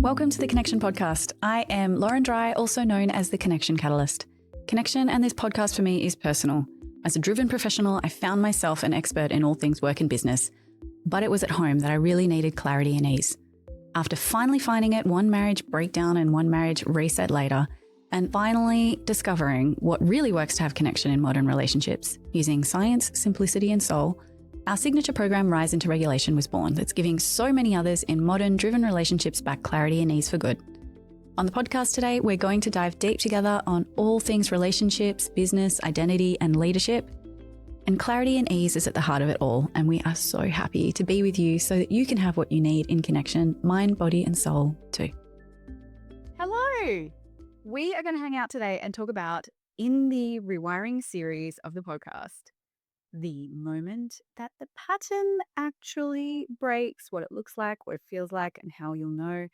Welcome to the Connection Podcast. I am Lauren Dry, also known as the Connection Catalyst. Connection and this podcast for me is personal. As a driven professional, I found myself an expert in all things work and business, but it was at home that I really needed clarity and ease. After finally finding it one marriage breakdown and one marriage reset later, and finally discovering what really works to have connection in modern relationships, using science, simplicity and soul, our signature program, Rise into Regulation, was born. That's giving so many others in modern, driven relationships back clarity and ease for good. On the podcast today, we're going to dive deep together on all things relationships, business, identity, and leadership. And clarity and ease is at the heart of it all. And we are so happy to be with you so that you can have what you need in connection, mind, body, and soul too. Hello. We are going to hang out today and talk about, in the Rewiring series of the podcast, the moment that the pattern actually breaks, what it looks like, what it feels like, and how you'll know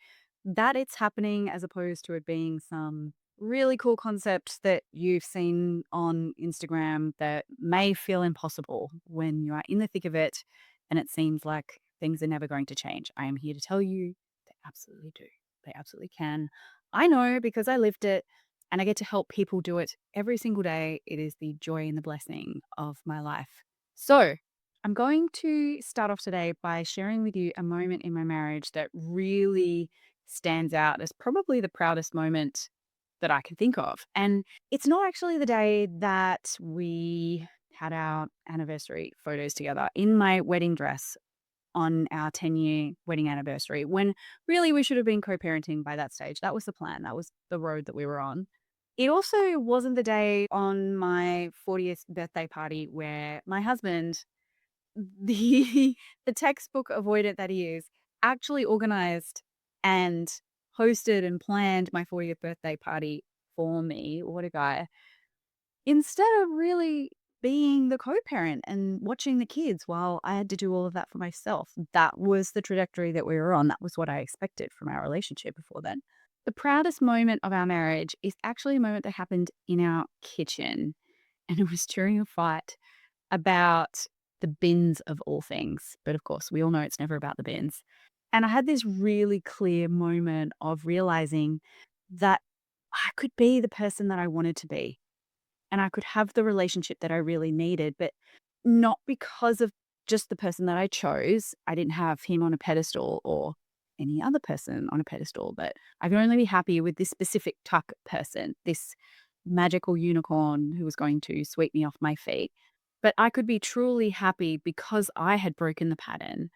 that it's happening, as opposed to it being some really cool concept that you've seen on Instagram that may feel impossible when you are in the thick of it and it seems like things are never going to change. I am here to tell you they absolutely do. They absolutely can. I know because I lived it. And I get to help people do it every single day. It is the joy and the blessing of my life. So I'm going to start off today by sharing with you a moment in my marriage that really stands out as probably the proudest moment that I can think of. And it's not actually the day that we had our anniversary photos together in my wedding dress on our 10-year wedding anniversary, when really we should have been co-parenting by that stage. That was the plan. That was the road that we were on. It also wasn't the day on my 40th birthday party where my husband, the the textbook avoidant that he is, actually organized and hosted and planned my 40th birthday party for me. What a guy. Instead of really being the co-parent and watching the kids while I had to do all of that for myself. That was the trajectory that we were on. That was what I expected from our relationship before then. The proudest moment of our marriage is actually a moment that happened in our kitchen. And it was during a fight about the bins of all things. But of course, we all know it's never about the bins. And I had this really clear moment of realizing that I could be the person that I wanted to be. And I could have the relationship that I really needed, but not because of just the person that I chose. I didn't have him on a pedestal or any other person on a pedestal, but I could only be happy with this specific type of person, this magical unicorn who was going to sweep me off my feet. But I could be truly happy because I had broken the pattern.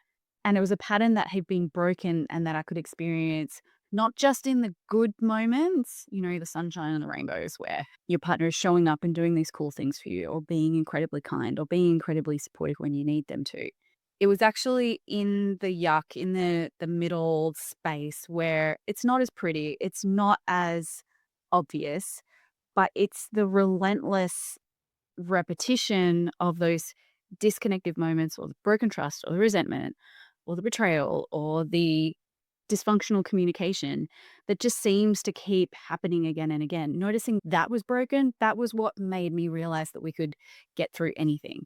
And it was a pattern that had been broken and that I could experience not just in the good moments, the sunshine and the rainbows where your partner is showing up and doing these cool things for you, or being incredibly kind, or being incredibly supportive when you need them to. It was actually in the yuck, in the middle space where it's not as pretty, it's not as obvious, but it's the relentless repetition of those disconnected moments, or the broken trust, or the resentment, or the betrayal, or the dysfunctional communication that just seems to keep happening again and again. Noticing that was broken, that was what made me realize that we could get through anything,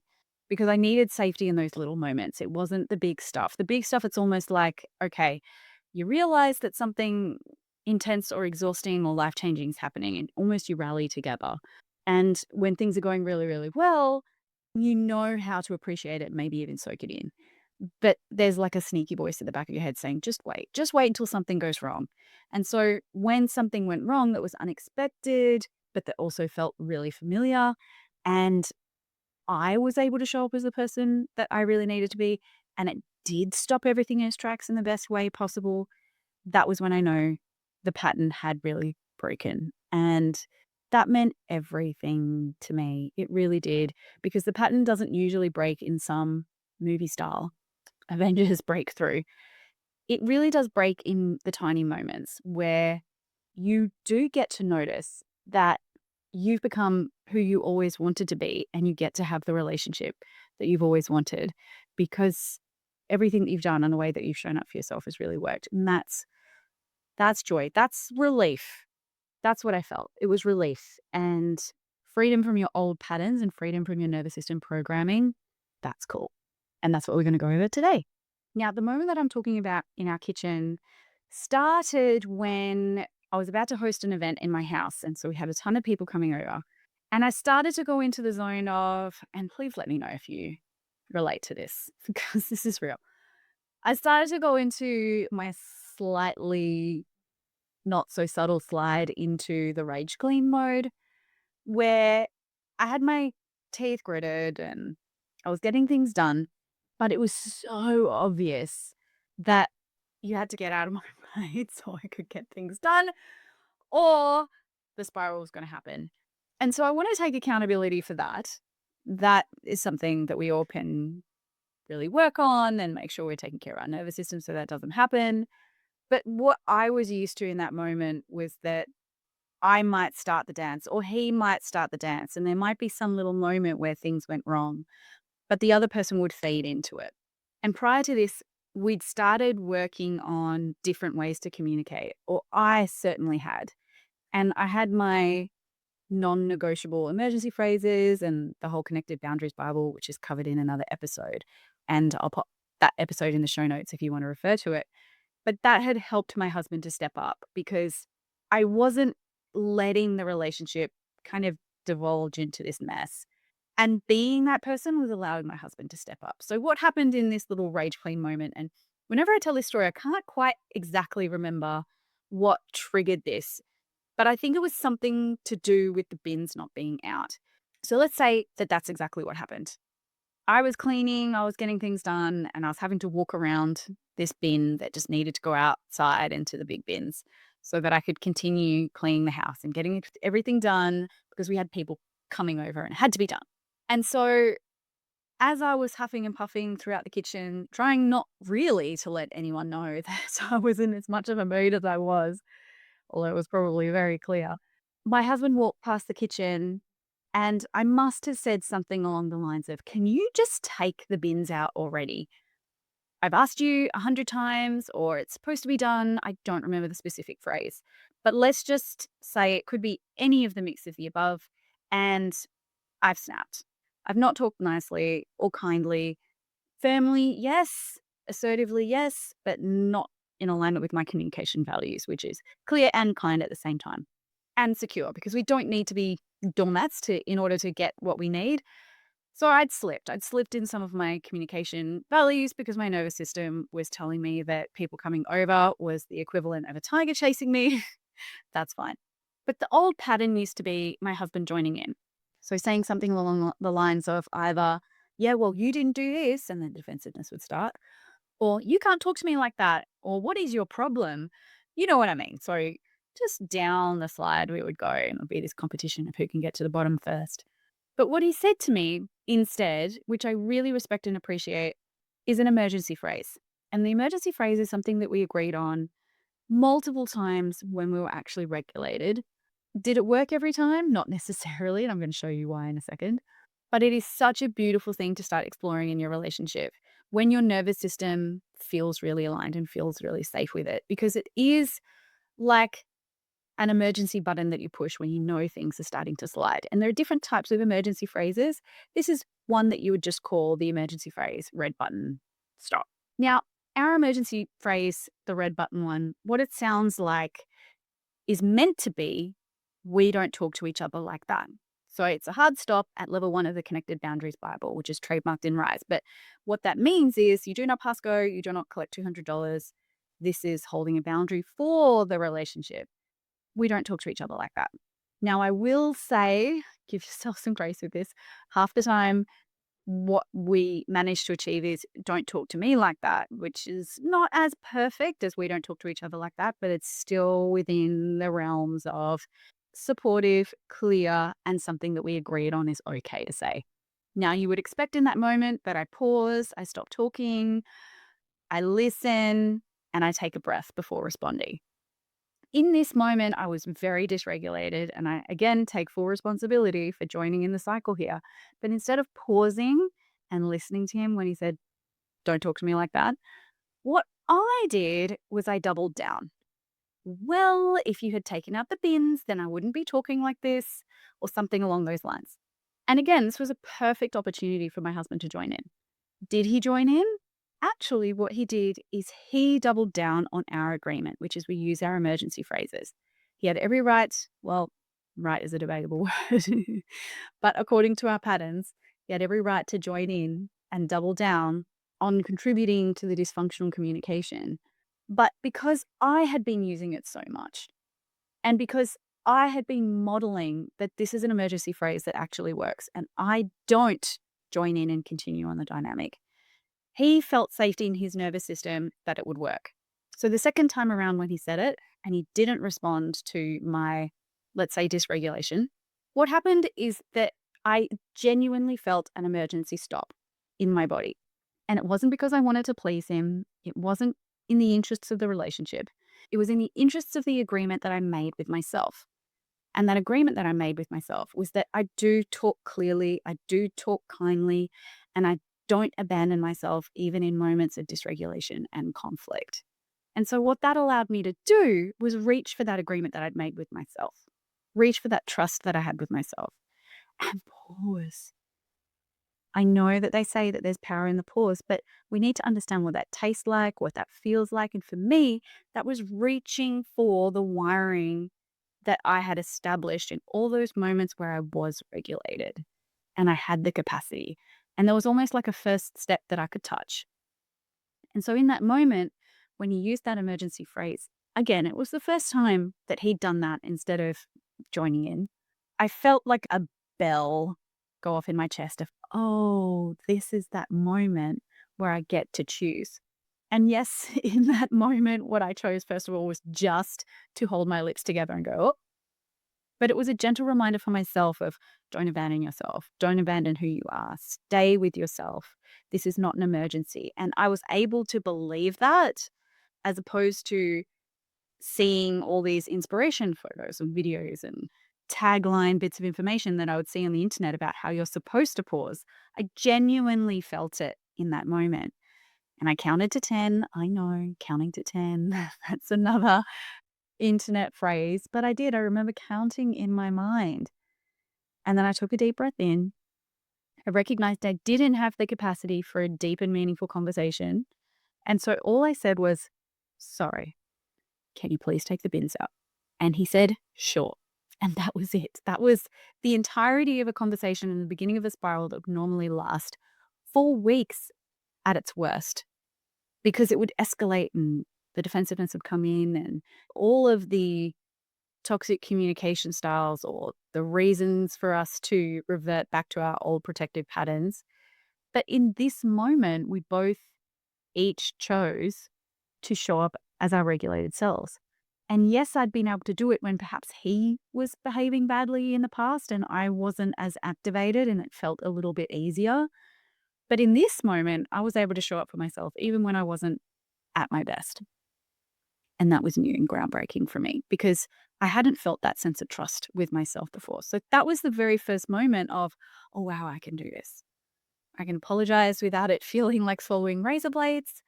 because I needed safety in those little moments. It wasn't the big stuff. The big stuff, it's almost like, okay, you realize that something intense or exhausting or life-changing is happening, and almost you rally together. And when things are going really, really well, you know how to appreciate it, maybe even soak it in. But there's like a sneaky voice at the back of your head saying, just wait until something goes wrong. And so when something went wrong that was unexpected, but that also felt really familiar, and I was able to show up as the person that I really needed to be, and it did stop everything in its tracks in the best way possible, that was when I know the pattern had really broken. And that meant everything to me. It really did, because the pattern doesn't usually break in some movie style Avengers breakthrough. It really does break in the tiny moments where you do get to notice that you've become who you always wanted to be, and you get to have the relationship that you've always wanted, because everything that you've done and the way that you've shown up for yourself has really worked. And that's joy. That's relief. That's what I felt. It was relief and freedom from your old patterns and freedom from your nervous system programming. That's cool. And that's what we're going to go over today. Now, the moment that I'm talking about in our kitchen, started when I was about to host an event in my house. And so we had a ton of people coming over. And I started to go into the zone of, and please let me know if you relate to this because this is real. I started to go into my slightly not so subtle slide into the rage clean mode where I had my teeth gritted and I was getting things done, but it was so obvious that you had to get out of my way so I could get things done or the spiral was going to happen. And so I want to take accountability for that. That is something that we all can really work on and make sure we're taking care of our nervous system so that doesn't happen. But what I was used to in that moment was that I might start the dance or he might start the dance, and there might be some little moment where things went wrong, but the other person would feed into it. And prior to this, we'd started working on different ways to communicate, or I certainly had. And I had my non negotiable emergency phrases and the whole Connected Boundaries Bible, which is covered in another episode. And I'll put that episode in the show notes if you want to refer to it. But that had helped my husband to step up because I wasn't letting the relationship kind of divulge into this mess. And being that person was allowing my husband to step up. So what happened in this little rage clean moment? And whenever I tell this story, I can't quite exactly remember what triggered this, but I think it was something to do with the bins not being out. So let's say that that's exactly what happened. I was cleaning, I was getting things done, and I was having to walk around this bin that just needed to go outside into the big bins so that I could continue cleaning the house and getting everything done because we had people coming over and it had to be done. And so as I was huffing and puffing throughout the kitchen, trying not really to let anyone know that I was in as much of a mood as I was, although it was probably very clear, my husband walked past the kitchen and I must have said something along the lines of, "Can you just take the bins out already? I've asked you 100 times, or it's supposed to be done." I don't remember the specific phrase, but let's just say it could be any of the mix of the above. And I've snapped. I've not talked nicely or kindly. Firmly, yes. Assertively, yes, but not in alignment with my communication values, which is clear and kind at the same time, and secure, because we don't need to be doormats in order to get what we need. So I'd slipped. I'd slipped in some of my communication values because my nervous system was telling me that people coming over was the equivalent of a tiger chasing me. That's fine. But the old pattern used to be my husband joining in. So saying something along the lines of either, "Yeah, well, you didn't do this," and then defensiveness would start, or "You can't talk to me like that," or "What is your problem?" You know what I mean? So just down the slide we would go, and it would be this competition of who can get to the bottom first. But what he said to me instead, which I really respect and appreciate, is an emergency phrase. And the emergency phrase is something that we agreed on multiple times when we were actually regulated. Did it work every time? Not necessarily, and I'm going to show you why in a second. But it is such a beautiful thing to start exploring in your relationship when your nervous system feels really aligned and feels really safe with it, because it is like an emergency button that you push when you know things are starting to slide. And there are different types of emergency phrases. This is one that you would just call the emergency phrase, red button, stop. Now, our emergency phrase, the red button one, what it sounds like is meant to be, we don't talk to each other like that. So it's a hard stop at level 1 of the Connected Boundaries Bible, which is trademarked in Rise. But what that means is you do not pass go, you do not collect $200. This is holding a boundary for the relationship. We don't talk to each other like that. Now, I will say, give yourself some grace with this. Half the time, what we manage to achieve is don't talk to me like that, which is not as perfect as we don't talk to each other like that, but it's still within the realms of supportive, clear, and something that we agreed on is okay to say. Now, you would expect in that moment that I pause, I stop talking, I listen, and I take a breath before responding. In this moment, I was very dysregulated, and I again take full responsibility for joining in the cycle here. But instead of pausing and listening to him when he said, "Don't talk to me like that," what I did was I doubled down. "Well, if you had taken out the bins, then I wouldn't be talking like this," or something along those lines. And again, this was a perfect opportunity for my husband to join in. Did he join in? Actually, what he did is he doubled down on our agreement, which is we use our emergency phrases. He had every right, well, right is a debatable word, but according to our patterns, he had every right to join in and double down on contributing to the dysfunctional communication. But because I had been using it so much, and because I had been modeling that this is an emergency phrase that actually works, and I don't join in and continue on the dynamic, he felt safety in his nervous system that it would work. So the second time around when he said it and he didn't respond to my, let's say, dysregulation, what happened is that I genuinely felt an emergency stop in my body. And it wasn't because I wanted to please him. It wasn't in the interests of the relationship. It was in the interests of the agreement that I made with myself. And that agreement that I made with myself was that I do talk clearly, I do talk kindly, and I don't abandon myself even in moments of dysregulation and conflict. And so, what that allowed me to do was reach for that agreement that I'd made with myself, reach for that trust that I had with myself, and pause. I know that they say that there's power in the pause, but we need to understand what that tastes like, what that feels like. And for me, that was reaching for the wiring that I had established in all those moments where I was regulated and I had the capacity. And there was almost like a first step that I could touch. And so in that moment, when he used that emergency phrase, again, it was the first time that he'd done that instead of joining in. I felt like a bell go off in my chest of, oh, this is that moment where I get to choose. And yes, in that moment, what I chose, first of all, was just to hold my lips together and go, oh, but it was a gentle reminder for myself of don't abandon yourself. Don't abandon who you are. Stay with yourself. This is not an emergency. And I was able to believe that as opposed to seeing all these inspiration photos and videos and tagline bits of information that I would see on the internet about how you're supposed to pause. I genuinely felt it in that moment. And I counted to 10. I know, counting to 10. That's another internet phrase, but I did. I remember counting in my mind. And then I took a deep breath in. I recognized I didn't have the capacity for a deep and meaningful conversation. And so all I said was, sorry, can you please take the bins out? And he said, sure. And that was it. That was the entirety of a conversation in the beginning of a spiral that would normally last 4 weeks at its worst because it would escalate and the defensiveness would come in and all of the toxic communication styles or the reasons for us to revert back to our old protective patterns. But in this moment, we both each chose to show up as our regulated selves. And yes, I'd been able to do it when perhaps he was behaving badly in the past and I wasn't as activated and it felt a little bit easier. But in this moment, I was able to show up for myself even when I wasn't at my best. And that was new and groundbreaking for me because I hadn't felt that sense of trust with myself before. So that was the very first moment of, oh, wow, I can do this. I can apologize without it feeling like swallowing razor blades.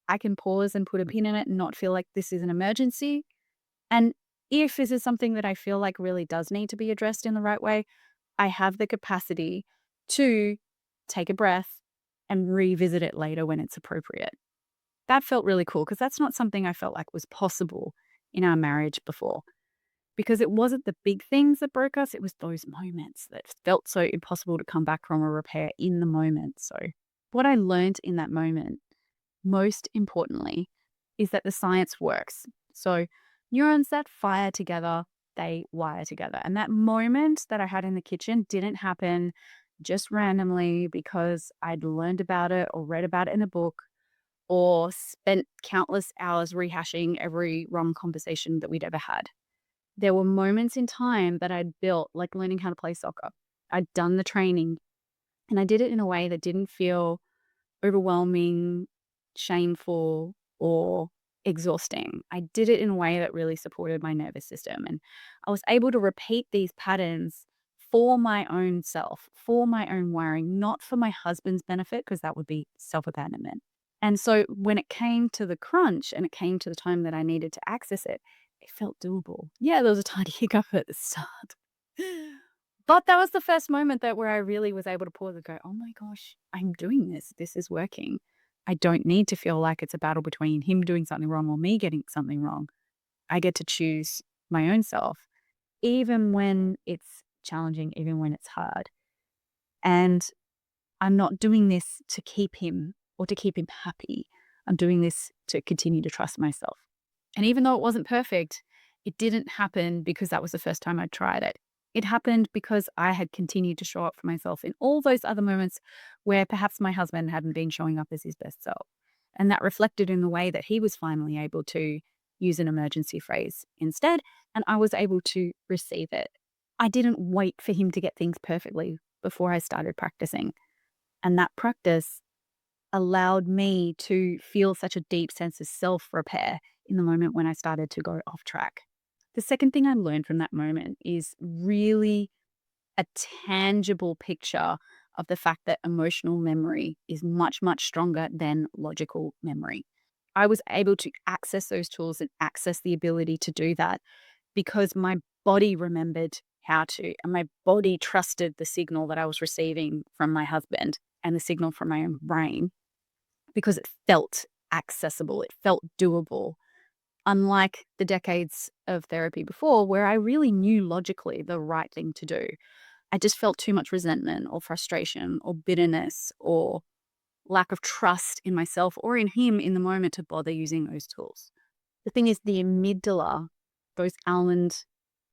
I can pause and put a pin in it and not feel like this is an emergency. And if this is something that I feel like really does need to be addressed in the right way, I have the capacity to take a breath and revisit it later when it's appropriate. That felt really cool because that's not something I felt like was possible in our marriage before. Because it wasn't the big things that broke us, it was those moments that felt so impossible to come back from or repair in the moment. So, what I learned in that moment, most importantly, is that the science works. So, neurons that fire together, they wire together. And that moment that I had in the kitchen didn't happen just randomly because I'd learned about it or read about it in a book or spent countless hours rehashing every wrong conversation that we'd ever had. There were moments in time that I'd built, like learning how to play soccer. I'd done the training and I did it in a way that didn't feel overwhelming, shameful, or exhausting. I did it in a way that really supported my nervous system. And I was able to repeat these patterns for my own self, for my own wiring, not for my husband's benefit, because that would be self abandonment. And so when it came to the crunch and it came to the time that I needed to access it, it felt doable. Yeah, there was a tiny hiccup at the start. But that was the first moment that where I really was able to pause and go, oh my gosh, I'm doing this. This is working. I don't need to feel like it's a battle between him doing something wrong or me getting something wrong. I get to choose my own self, even when it's challenging, even when it's hard. And I'm not doing this to keep him or to keep him happy. I'm doing this to continue to trust myself. And even though it wasn't perfect, it didn't happen because that was the first time I tried it. It happened because I had continued to show up for myself in all those other moments where perhaps my husband hadn't been showing up as his best self. And that reflected in the way that he was finally able to use an emergency phrase instead, and I was able to receive it. I didn't wait for him to get things perfectly before I started practicing. And that practice allowed me to feel such a deep sense of self-repair in the moment when I started to go off track. The second thing I learned from that moment is really a tangible picture of the fact that emotional memory is much, much stronger than logical memory. I was able to access those tools and access the ability to do that because my body remembered how to, and my body trusted the signal that I was receiving from my husband and the signal from my own brain because it felt accessible, it felt doable. Unlike the decades of therapy before, where I really knew logically the right thing to do, I just felt too much resentment or frustration or bitterness or lack of trust in myself or in him in the moment to bother using those tools. The thing is, the amygdala, those almond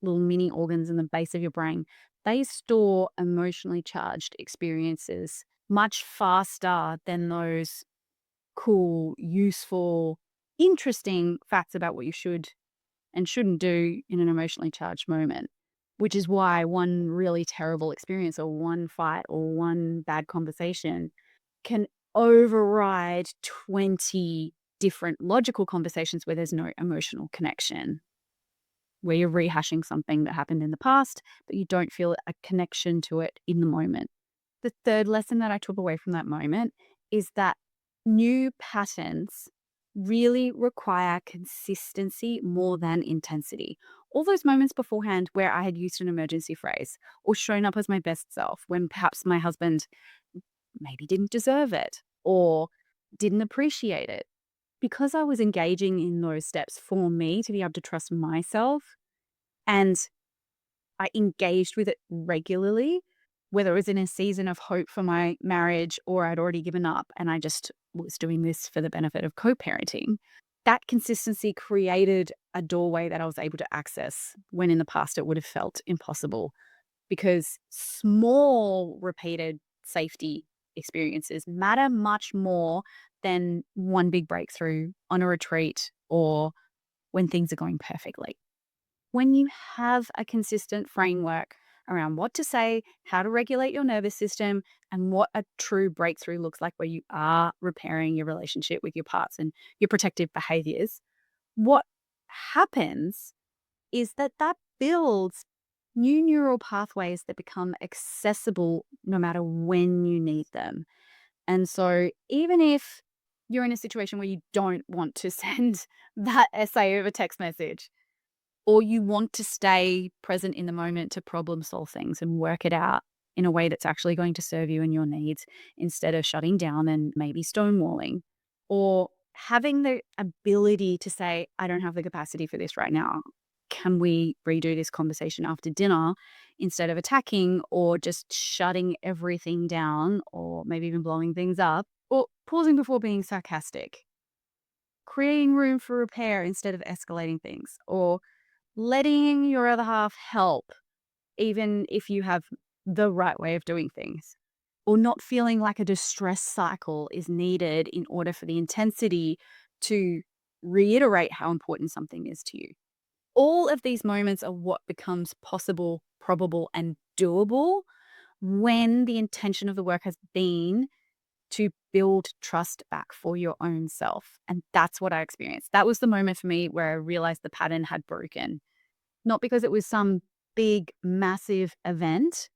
little mini organs in the base of your brain, they store emotionally charged experiences much faster than those cool, useful, interesting facts about what you should and shouldn't do in an emotionally charged moment, which is why one really terrible experience or one fight or one bad conversation can override 20 different logical conversations where there's no emotional connection, where you're rehashing something that happened in the past, but you don't feel a connection to it in the moment. The third lesson that I took away from that moment is that new patterns really require consistency more than intensity. All those moments beforehand where I had used an emergency phrase or shown up as my best self when perhaps my husband maybe didn't deserve it or didn't appreciate it. Because I was engaging in those steps for me to be able to trust myself and I engaged with it regularly, whether it was in a season of hope for my marriage or I'd already given up and I just was doing this for the benefit of co-parenting. That consistency created a doorway that I was able to access when in the past it would have felt impossible because small repeated safety experiences matter much more than one big breakthrough on a retreat or when things are going perfectly. When you have a consistent framework around what to say, how to regulate your nervous system, and what a true breakthrough looks like where you are repairing your relationship with your parts and your protective behaviors, what happens is that that builds new neural pathways that become accessible no matter when you need them. And so even if you're in a situation where you don't want to send that essay over text message, or you want to stay present in the moment to problem solve things and work it out in a way that's actually going to serve you and your needs instead of shutting down and maybe stonewalling, or having the ability to say, I don't have the capacity for this right now. Can we redo this conversation after dinner instead of attacking or just shutting everything down or maybe even blowing things up or pausing before being sarcastic, creating room for repair instead of escalating things, or letting your other half help, even if you have the right way of doing things, or not feeling like a distress cycle is needed in order for the intensity to reiterate how important something is to you. All of these moments are what becomes possible, probable, and doable when the intention of the work has been to build trust back for your own self. And that's what I experienced. That was the moment for me where I realized the pattern had broken. Not because it was some big, massive event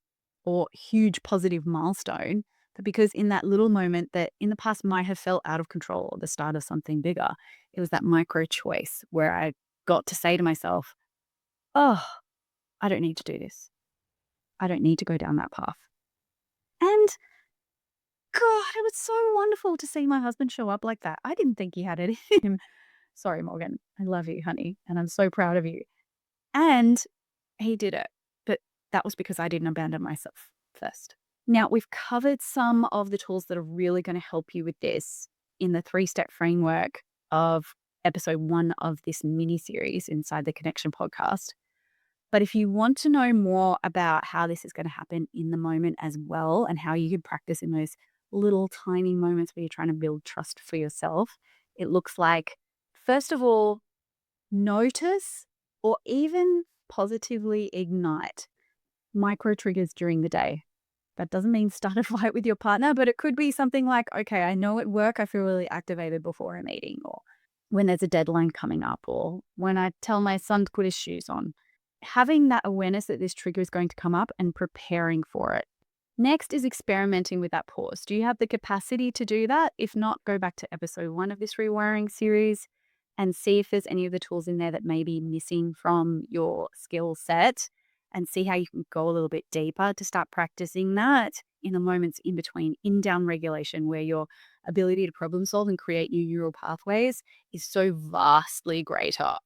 or huge positive milestone, but because in that little moment that in the past might have felt out of control or the start of something bigger, it was that micro choice where I got to say to myself, oh, I don't need to do this. I don't need to go down that path. And God, it was so wonderful to see my husband show up like that. I didn't think he had it in him. Sorry, Morgan. I love you, honey, and I'm so proud of you. And he did it, but that was because I didn't abandon myself first. Now, we've covered some of the tools that are really going to help you with this in the 3-step framework of episode 1 of this mini series inside the Connection podcast. But if you want to know more about how this is going to happen in the moment as well, and how you can practice in those little tiny moments where you're trying to build trust for yourself, it looks like, first of all, notice or even positively ignite micro triggers during the day. That doesn't mean start a fight with your partner, but it could be something like, okay, I know at work I feel really activated before a meeting, or when there's a deadline coming up, or when I tell my son to put his shoes on. Having that awareness that this trigger is going to come up and preparing for it. Next is experimenting with that pause. Do you have the capacity to do that? If not, go back to episode 1 of this rewiring series and see if there's any of the tools in there that may be missing from your skill set, and see how you can go a little bit deeper to start practicing that in the moments in between. In down regulation, where your ability to problem solve and create new neural pathways is so vastly greater.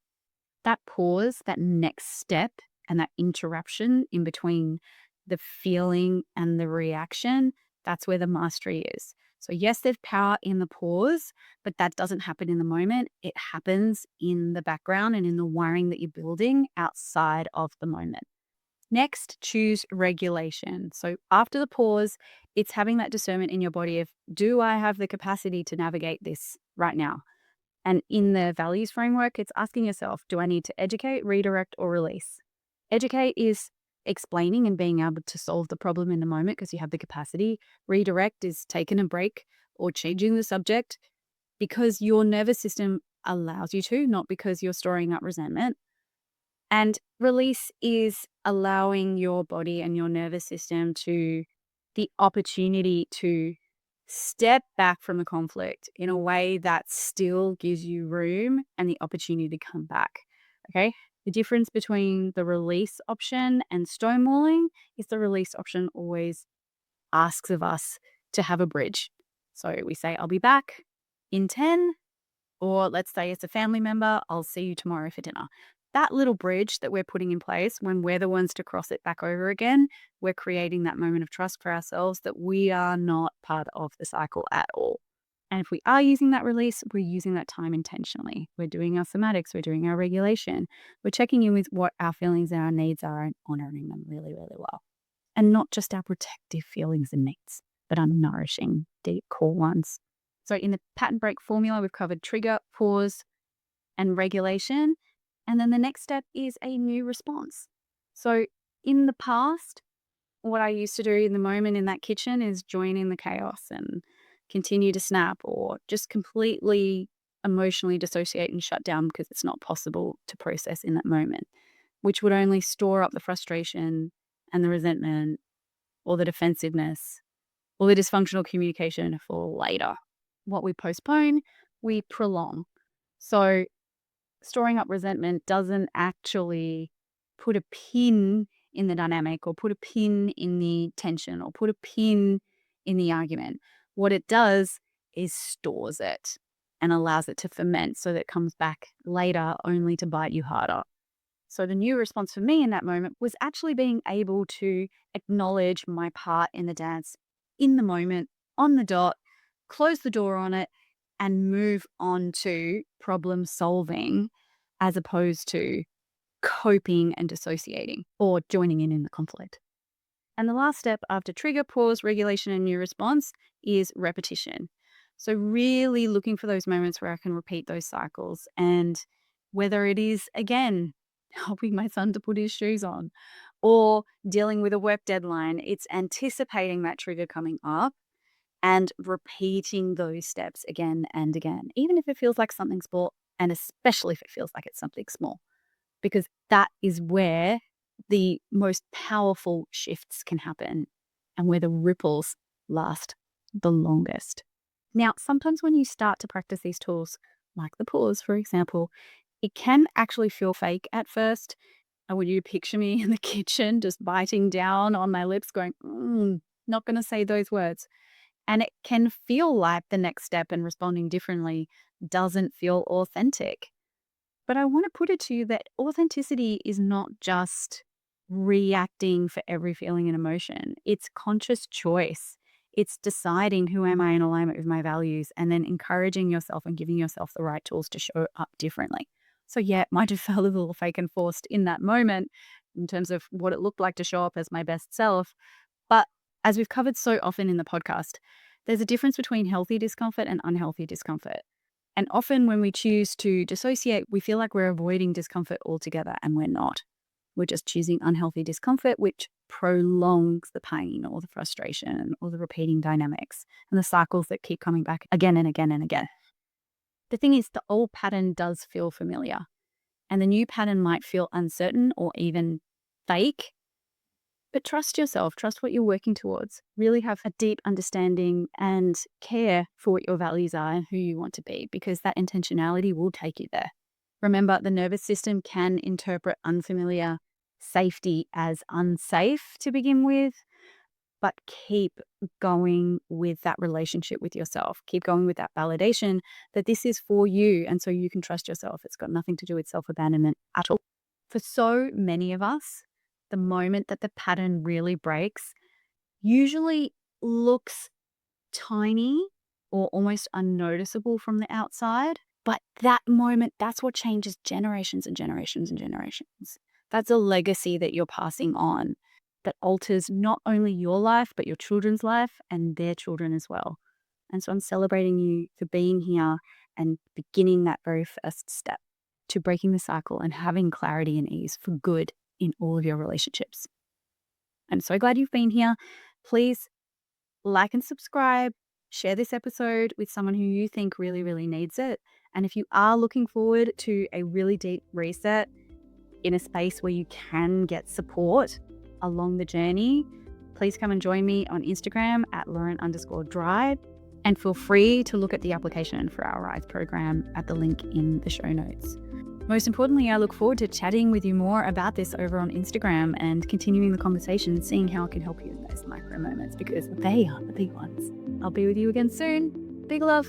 That pause, that next step, and that interruption in between the feeling and the reaction, that's where the mastery is. So yes, there's power in the pause, but that doesn't happen in the moment. It happens in the background and in the wiring that you're building outside of the moment. Next, choose regulation. So after the pause, it's having that discernment in your body of, do I have the capacity to navigate this right now? And in the values framework, it's asking yourself, do I need to educate, redirect, or release? Educate is explaining and being able to solve the problem in the moment because you have the capacity. Redirect is taking a break or changing the subject because your nervous system allows you to, not because you're storing up resentment. And release is allowing your body and your nervous system to the opportunity to step back from the conflict in a way that still gives you room and the opportunity to come back. Okay. The difference between the release option and stonewalling is the release option always asks of us to have a bridge. So we say, I'll be back in 10, or let's say it's a family member, I'll see you tomorrow for dinner. That little bridge that we're putting in place, when we're the ones to cross it back over again, we're creating that moment of trust for ourselves that we are not part of the cycle at all. And if we are using that release, we're using that time intentionally. We're doing our somatics, we're doing our regulation, we're checking in with what our feelings and our needs are and honoring them really, really well. And not just our protective feelings and needs, but our nourishing, deep core ones. So in the pattern break formula, we've covered trigger, pause, and regulation. And then the next step is a new response. So in the past, what I used to do in the moment in that kitchen is join in the chaos and continue to snap, or just completely emotionally dissociate and shut down because it's not possible to process in that moment, which would only store up the frustration and the resentment or the defensiveness or the dysfunctional communication for later. What we postpone, we prolong. So storing up resentment doesn't actually put a pin in the dynamic or put a pin in the tension or put a pin in the argument. What it does is stores it and allows it to ferment so that it comes back later only to bite you harder. So the new response for me in that moment was actually being able to acknowledge my part in the dance in the moment, on the dot, close the door on it, and move on to problem solving as opposed to coping and dissociating or joining in the conflict. And the last step after trigger, pause, regulation, and new response is repetition. So really looking for those moments where I can repeat those cycles, and whether it is, again, helping my son to put his shoes on or dealing with a work deadline, it's anticipating that trigger coming up and repeating those steps again and again, even if it feels like something small, and especially if it feels like it's something small, because that is where the most powerful shifts can happen and where the ripples last the longest. Now, sometimes when you start to practice these tools, like the pause, for example, it can actually feel fake at first. I want you to picture me in the kitchen, just biting down on my lips, going, not going to say those words. And it can feel like the next step and responding differently doesn't feel authentic. But I want to put it to you that authenticity is not just reacting for every feeling and emotion. It's conscious choice. It's deciding who am I in alignment with my values and then encouraging yourself and giving yourself the right tools to show up differently. So yeah, it might have felt a little fake and forced in that moment in terms of what it looked like to show up as my best self. But as we've covered so often in the podcast, there's a difference between healthy discomfort and unhealthy discomfort. And often when we choose to dissociate, we feel like we're avoiding discomfort altogether, and we're not. We're just choosing unhealthy discomfort, which prolongs the pain or the frustration or the repeating dynamics and the cycles that keep coming back again and again and again. The thing is, the old pattern does feel familiar, and the new pattern might feel uncertain or even fake. But trust yourself, trust what you're working towards. Really have a deep understanding and care for what your values are and who you want to be, because that intentionality will take you there. Remember, the nervous system can interpret unfamiliar safety as unsafe to begin with, but keep going with that relationship with yourself. Keep going with that validation that this is for you, and so you can trust yourself. It's got nothing to do with self-abandonment at all. For so many of us, the moment that the pattern really breaks usually looks tiny or almost unnoticeable from the outside. But that moment, that's what changes generations and generations and generations. That's a legacy that you're passing on that alters not only your life, but your children's life and their children as well. And so I'm celebrating you for being here and beginning that very first step to breaking the cycle and having clarity and ease for good in all of your relationships. I'm so glad you've been here. Please like and subscribe. Share this episode with someone who you think really, really needs it. And if you are looking forward to a really deep reset in a space where you can get support along the journey, please come and join me on Instagram at Lauren_Dry. And feel free to look at the application for our Rise program at the link in the show notes. Most importantly, I look forward to chatting with you more about this over on Instagram and continuing the conversation, seeing how I can help you in those micro moments, because they are the big ones. I'll be with you again soon. Big love.